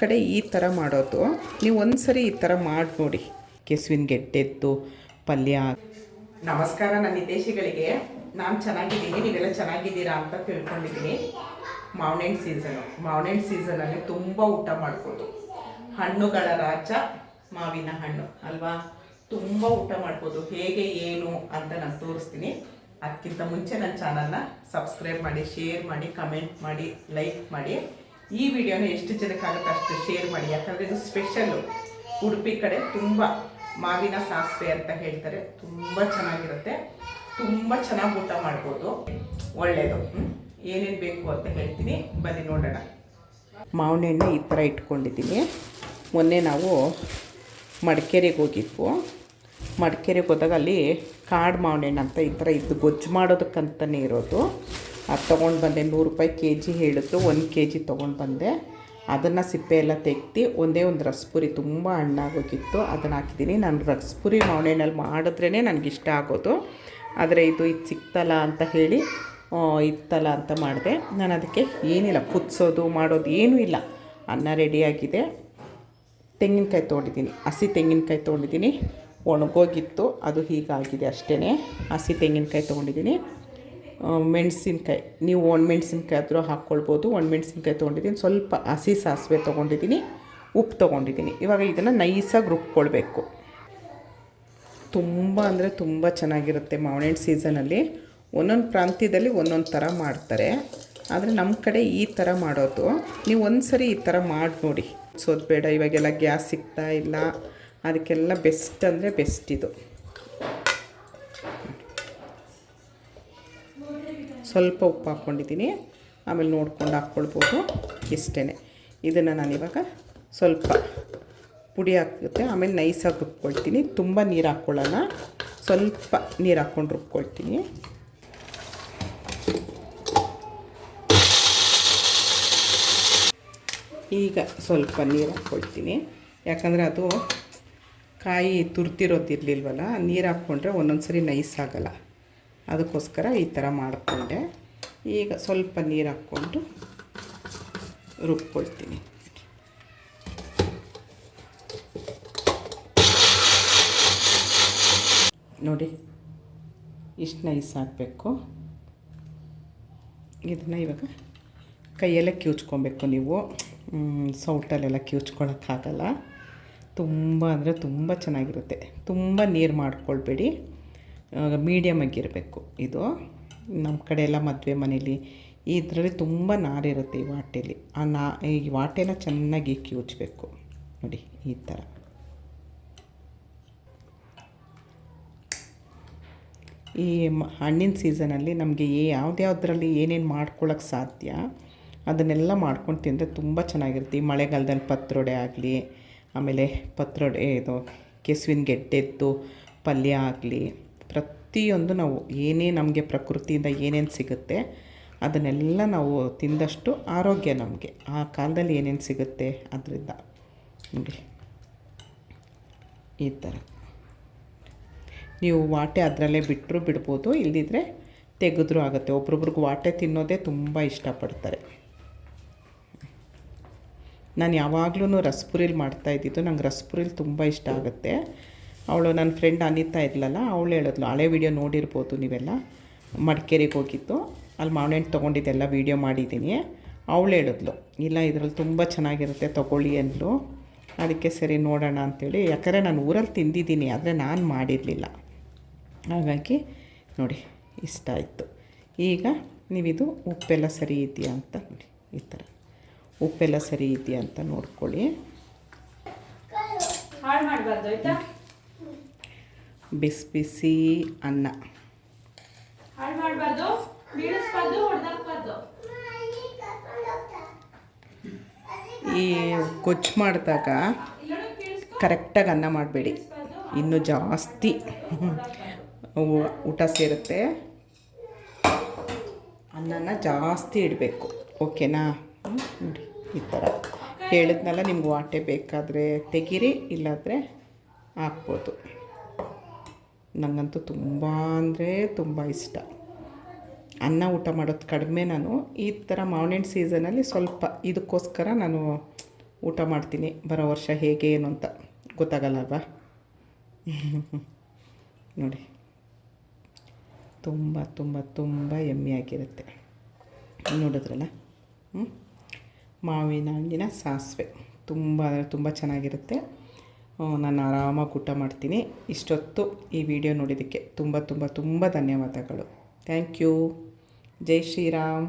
ಕಡೆ ಈ ಥರ ಮಾಡೋದು. ನೀವು ಒಂದು ಸರಿ ಈ ಥರ ಮಾಡಿ ನೋಡಿ. ಕೆಸುವಿನ ಗೆಡ್ಡೆದ್ದು ಪಲ್ಯ. ನಮಸ್ಕಾರ ನನ್ನ ಹಿತೈಷಿಗಳಿಗೆ. ನಾನು ಚೆನ್ನಾಗಿದ್ದೀನಿ, ನೀವೆಲ್ಲ ಚೆನ್ನಾಗಿದ್ದೀರಾ ಅಂತ ತಿಳ್ಕೊಂಡಿದ್ದೀನಿ. ಮಾವಿನ ಸೀಸನಲ್ಲಿ ತುಂಬ ಊಟ ಮಾಡ್ಬೋದು. ಹಣ್ಣುಗಳ ರಾಜ ಮಾವಿನ ಹಣ್ಣು ಅಲ್ವಾ? ತುಂಬ ಊಟ ಮಾಡ್ಬೋದು. ಹೇಗೆ ಏನು ಅಂತ ನಾನು ತೋರಿಸ್ತೀನಿ. ಅದಕ್ಕಿಂತ ಮುಂಚೆ ನನ್ನ ಚಾನಲ್ನ ಸಬ್ಸ್ಕ್ರೈಬ್ ಮಾಡಿ, ಶೇರ್ ಮಾಡಿ, ಕಮೆಂಟ್ ಮಾಡಿ, ಲೈಕ್ ಮಾಡಿ. ಈ ವಿಡಿಯೋನ ಎಷ್ಟು ಜನಕ್ಕಾಗುತ್ತೆ ಅಷ್ಟು ಶೇರ್ ಮಾಡಿ. ಯಾಕಂದರೆ ಇದು ಸ್ಪೆಷಲ್ಲು. ಉಡುಪಿ ಕಡೆ ತುಂಬ ಮಾವಿನ ಸಾಸಿವೆ ಅಂತ ಹೇಳ್ತಾರೆ. ತುಂಬ ಚೆನ್ನಾಗಿರುತ್ತೆ, ತುಂಬ ಚೆನ್ನಾಗಿ ಊಟ ಮಾಡ್ಬೋದು, ಒಳ್ಳೆಯದು. ಏನೇನು ಬೇಕು ಅಂತ ಹೇಳ್ತೀನಿ, ಬನ್ನಿ ನೋಡೋಣ. ಮಾವಿನ ಹಣ್ಣು ಈ ಥರ ಇಟ್ಕೊಂಡಿದ್ದೀನಿ. ಮೊನ್ನೆ ನಾವು ಮಡಿಕೇರಿಗೆ ಹೋಗಿದ್ವು. ಮಡಿಕೇರಿಗೆ ಹೋದಾಗ ಅಲ್ಲಿ ಕಾಡು ಮಾವಿನ ಹಣ್ಣು ಅಂತ ಈ ಥರ ಇದ್ದು ಗೊಜ್ಜು ಮಾಡೋದಕ್ಕಂತಲೇ ಇರೋದು. ಅದು ತೊಗೊಂಡು ಬಂದೆ. 100 ರೂಪಾಯಿ kg ಹೇಳಿದ್ರು. 1 kg ತೊಗೊಂಡು ಬಂದೆ. ಅದನ್ನು ಸಿಪ್ಪೆ ಎಲ್ಲ ತೆಗ್ದು ಒಂದೇ ಒಂದು ರಸಪುರಿ ತುಂಬ ಹಣ್ಣಾಗೋಗಿತ್ತು, ಅದನ್ನು ಹಾಕಿದ್ದೀನಿ. ನಾನು ರಸಪುರಿ ಮಾವಿನ ಹಣ್ಣಲ್ಲಿ ಮಾಡಿದ್ರೇ ನನಗಿಷ್ಟ ಆಗೋದು. ಆದರೆ ಇದು ಸಿಕ್ತಲ್ಲ ಅಂತ ಹೇಳಿ ಇತ್ತಲ್ಲ ಅಂತ ಮಾಡಿದೆ. ನಾನು ಅದಕ್ಕೆ ಏನಿಲ್ಲ, ಕುದಿಸೋದು ಮಾಡೋದು ಏನೂ ಇಲ್ಲ. ಅನ್ನ ರೆಡಿಯಾಗಿದೆ. ತೆಂಗಿನಕಾಯಿ ತೊಗೊಂಡಿದ್ದೀನಿ, ಹಸಿ ತೆಂಗಿನಕಾಯಿ ತೊಗೊಂಡಿದ್ದೀನಿ. ಒಣಗೋಗಿತ್ತು, ಅದು ಹೀಗಾಗಿದೆ ಅಷ್ಟೇ. ಹಸಿ ತೆಂಗಿನಕಾಯಿ ತೊಗೊಂಡಿದ್ದೀನಿ. ಮೆಣಸಿನ್ಕಾಯಿ, ನೀವು ಒಣಮೆಣ್ಸಿನ್ಕಾಯಿ ಆದರೂ ಹಾಕ್ಕೊಳ್ಬೋದು. ಒಣಮೆಣ್ಸಿನ್ಕಾಯಿ ತೊಗೊಂಡಿದ್ದೀನಿ. ಸ್ವಲ್ಪ ಹಸಿ ಸಾಸಿವೆ ತೊಗೊಂಡಿದ್ದೀನಿ, ಉಪ್ಪು ತೊಗೊಂಡಿದ್ದೀನಿ. ಇವಾಗ ಇದನ್ನು ನೈಸಾಗಿ ರುಬ್ಕೊಳ್ಬೇಕು. ತುಂಬ ಅಂದರೆ ತುಂಬ ಚೆನ್ನಾಗಿರುತ್ತೆ ಮಾವಿನ ಹಣ್ಣು ಸೀಸನಲ್ಲಿ. ಒಂದೊಂದು ಪ್ರಾಂತ್ಯದಲ್ಲಿ ಒಂದೊಂದು ಥರ ಮಾಡ್ತಾರೆ, ಆದರೆ ನಮ್ಮ ಕಡೆ ಈ ಥರ ಮಾಡೋದು. ನೀವು ಒಂದು ಸರಿ ಈ ಥರ ಮಾಡಿ ನೋಡಿ. ಸೋದು ಬೇಡ, ಇವಾಗೆಲ್ಲ ಗ್ಯಾಸ್ ಸಿಗ್ತಾ ಇಲ್ಲ, ಅದಕ್ಕೆಲ್ಲ ಬೆಸ್ಟ್ ಅಂದರೆ ಬೆಸ್ಟ್ ಇದು. ಸ್ವಲ್ಪ ಉಪ್ಪು ಹಾಕ್ಕೊಂಡಿದ್ದೀನಿ, ಆಮೇಲೆ ನೋಡ್ಕೊಂಡು ಹಾಕ್ಕೊಳ್ಬೋದು. ಇಷ್ಟೇ. ಇದನ್ನು ನಾನಿವಾಗ ಸ್ವಲ್ಪ ಪುಡಿ ಹಾಕುತ್ತೆ, ಆಮೇಲೆ ನೈಸಾಗಿ ರುಬ್ಕೊಳ್ತೀನಿ. ತುಂಬ ನೀರು ಹಾಕ್ಕೊಳ್ಳೋಣ, ಸ್ವಲ್ಪ ನೀರು ಹಾಕ್ಕೊಂಡು ರುಬ್ಕೊಳ್ತೀನಿ. ಈಗ ಸ್ವಲ್ಪ ನೀರು ಹಾಕ್ಕೊಳ್ತೀನಿ, ಯಾಕಂದರೆ ಅದು ಕಾಯಿ ತುರ್ತಿರೋದಿರಲಿಲ್ವಲ್ಲ. ನೀರು ಹಾಕ್ಕೊಂಡ್ರೆ ಒಂದೊಂದು ಸರಿ ನೈಸ್ ಆಗೋಲ್ಲ, ಅದಕ್ಕೋಸ್ಕರ ಈ ಥರ ಮಾಡಿಕೊಂಡೆ. ಈಗ ಸ್ವಲ್ಪ ನೀರು ಹಾಕ್ಕೊಂಡು ರುಬ್ಕೊಳ್ತೀನಿ. ನೋಡಿ, ಇಷ್ಟು ನೈಸ್ ಹಾಕಬೇಕು. ಇದನ್ನು ಇವಾಗ ಕೈಯಲ್ಲೇ ಕಿವುಚ್ಕೊಬೇಕು. ನೀವು ಸೌಟಲ್ಲೆಲ್ಲ ಕಿವುಚ್ಕೊಳ್ಳೋಕ್ಕಾಗಲ್ಲ. ತುಂಬ ಅಂದರೆ ತುಂಬ ಚೆನ್ನಾಗಿರುತ್ತೆ. ತುಂಬ ನೀರು ಮಾಡ್ಕೊಳ್ಬೇಡಿ, ಮೀಡಿಯಮಾಗಿರಬೇಕು. ಇದು ನಮ್ಮ ಕಡೆ ಎಲ್ಲ ಮದುವೆ ಮನೇಲಿ ಇದರಲ್ಲಿ ತುಂಬ ನಾರಿರುತ್ತೆ ಈ ವಾಟೆಯಲ್ಲಿ. ಈ ವಾಟೆನ ಚೆನ್ನಾಗಿ ಕಿವುಚಬೇಕು. ನೋಡಿ ಈ ಥರ. ಈ ಹಣ್ಣಿನ ಸೀಸನಲ್ಲಿ ನಮಗೆ ಯಾವುದ್ಯಾವುದರಲ್ಲಿ ಏನೇನು ಮಾಡ್ಕೊಳ್ಳೋಕ್ಕೆ ಸಾಧ್ಯ ಅದನ್ನೆಲ್ಲ ಮಾಡ್ಕೊಂಡು ತಿಂದರೆ ತುಂಬ ಚೆನ್ನಾಗಿರುತ್ತೆ. ಈ ಮಳೆಗಾಲದಲ್ಲಿ ಪತ್ರೊಡೆ ಆಗಲಿ, ಆಮೇಲೆ ಪತ್ರೊಡೆ ಇದು ಕೆಸುವಿನ ಗೆಡ್ಡೆದ್ದು ಪಲ್ಯ ಆಗಲಿ, ಪ್ರತಿಯೊಂದು ನಾವು ನಮಗೆ ಪ್ರಕೃತಿಯಿಂದ ಏನೇನು ಸಿಗುತ್ತೆ ಅದನ್ನೆಲ್ಲ ನಾವು ತಿಂದಷ್ಟು ಆರೋಗ್ಯ ನಮಗೆ. ಆ ಕಾಲದಲ್ಲಿ ಏನೇನು ಸಿಗುತ್ತೆ ಅದರಿಂದ. ನೋಡಿ ಈ ಥರ ನೀವು ವಾಟೆ ಅದರಲ್ಲೇ ಬಿಟ್ಟರು ಬಿಡ್ಬೋದು, ಇಲ್ಲದಿದ್ದರೆ ತೆಗೆದ್ರೂ ಆಗುತ್ತೆ. ಒಬ್ರೊಬ್ರಿಗೆ ವಾಟೆ ತಿನ್ನೋದೇ ತುಂಬ ಇಷ್ಟಪಡ್ತಾರೆ. ನಾನು ಯಾವಾಗಲೂ ರಸಪುರಿಲಿ ಮಾಡ್ತಾಯಿದ್ದಿದ್ದು. ನಂಗೆ ರಸಪುರಿಲಿ ತುಂಬ ಇಷ್ಟ ಆಗುತ್ತೆ. ಅವಳು ನನ್ನ ಫ್ರೆಂಡ್ ಅನಿತಾ ಇರಲಲ್ಲ, ಅವಳು ಹೇಳಿದ್ಲು, ಹಳೆ ವೀಡಿಯೋ ನೋಡಿರ್ಬೋದು ನೀವೆಲ್ಲ, ಮಡಿಕೇರಿಗೆ ಹೋಗಿತ್ತು, ಅಲ್ಲಿ ಮಾವಿನ ಹಣ್ಣು ತೊಗೊಂಡಿದ್ದೆಲ್ಲ ವೀಡಿಯೋ ಮಾಡಿದ್ದೀನಿ. ಅವಳು ಹೇಳಿದ್ಲು, ಇಲ್ಲ ಇದರಲ್ಲಿ ತುಂಬ ಚೆನ್ನಾಗಿರುತ್ತೆ ತೊಗೊಳ್ಳಿ ಅಂದ್ಲು. ಅದಕ್ಕೆ ಸರಿ ನೋಡೋಣ ಅಂಥೇಳಿ. ಯಾಕಂದರೆ ನಾನು ಊರಲ್ಲಿ ತಿಂದಿದ್ದೀನಿ, ಆದರೆ ನಾನು ಮಾಡಿರಲಿಲ್ಲ. ಹಾಗಾಗಿ ನೋಡಿ ಇಷ್ಟ ಆಯಿತು. ಈಗ ನೀವಿದು ಉಪ್ಪೆಲ್ಲ ಸರಿ ಇದೆಯಾ ಅಂತ ನೋಡಿ. ಈ ಥರ ಉಪ್ಪೆಲ್ಲ ಸರಿ ಇದೆಯಾ ಅಂತ ನೋಡ್ಕೊಳ್ಳಿ. ಬಿಸಿ ಬಿಸಿ ಅನ್ನ. ಈ ಗೊಜ್ಜು ಮಾಡಿದಾಗ ಕರೆಕ್ಟಾಗಿ ಅನ್ನ ಮಾಡಬೇಡಿ, ಇನ್ನೂ ಜಾಸ್ತಿ ಊಟ ಸೇರುತ್ತೆ. ಅನ್ನನ ಜಾಸ್ತಿ ಇಡಬೇಕು, ಓಕೆನಾ? ನೋಡಿ ಈ ಥರ ಹೇಳಿದ್ನಲ್ಲ. ನಿಮ್ಗೆ ವಾಟೆ ಬೇಕಾದರೆ ತೆಗೀರಿ, ಇಲ್ಲಾಂದರೆ ಹಾಕ್ಬೋದು. ನನಗಂತೂ ತುಂಬ ಅಂದರೆ ತುಂಬ ಇಷ್ಟ. ಅನ್ನ ಊಟ ಮಾಡೋದು ಕಡಿಮೆ ನಾನು. ಈ ಥರ ಮಾವಿನ ಹಣ್ಣು ಸೀಸನಲ್ಲಿ ಸ್ವಲ್ಪ ಇದಕ್ಕೋಸ್ಕರ ನಾನು ಊಟ ಮಾಡ್ತೀನಿ. ಬರೋ ವರ್ಷ ಹೇಗೆ ಏನು ಅಂತ ಗೊತ್ತಾಗಲ್ಲ ಅಲ್ವಾ. ನೋಡಿ, ತುಂಬ ತುಂಬ ತುಂಬ ಯಮ್ಮಿಯಾಗಿರುತ್ತೆ. ನೋಡಿದ್ರಲ್ಲ. ಮಾವಿನ ಹಣ್ಣಿನ ಸಾಸಿವೆ ತುಂಬ ಅಂದರೆ ತುಂಬ ಚೆನ್ನಾಗಿರುತ್ತೆ. ನಾನು ಆರಾಮಾಗಿ ಊಟ ಮಾಡ್ತೀನಿ. ಇಷ್ಟೊತ್ತು ಈ ವಿಡಿಯೋ ನೋಡಿದ್ದಕ್ಕೆ ತುಂಬ ತುಂಬ ತುಂಬ ಧನ್ಯವಾದಗಳು. Thank you. ಜೈ ಶ್ರೀರಾಮ್.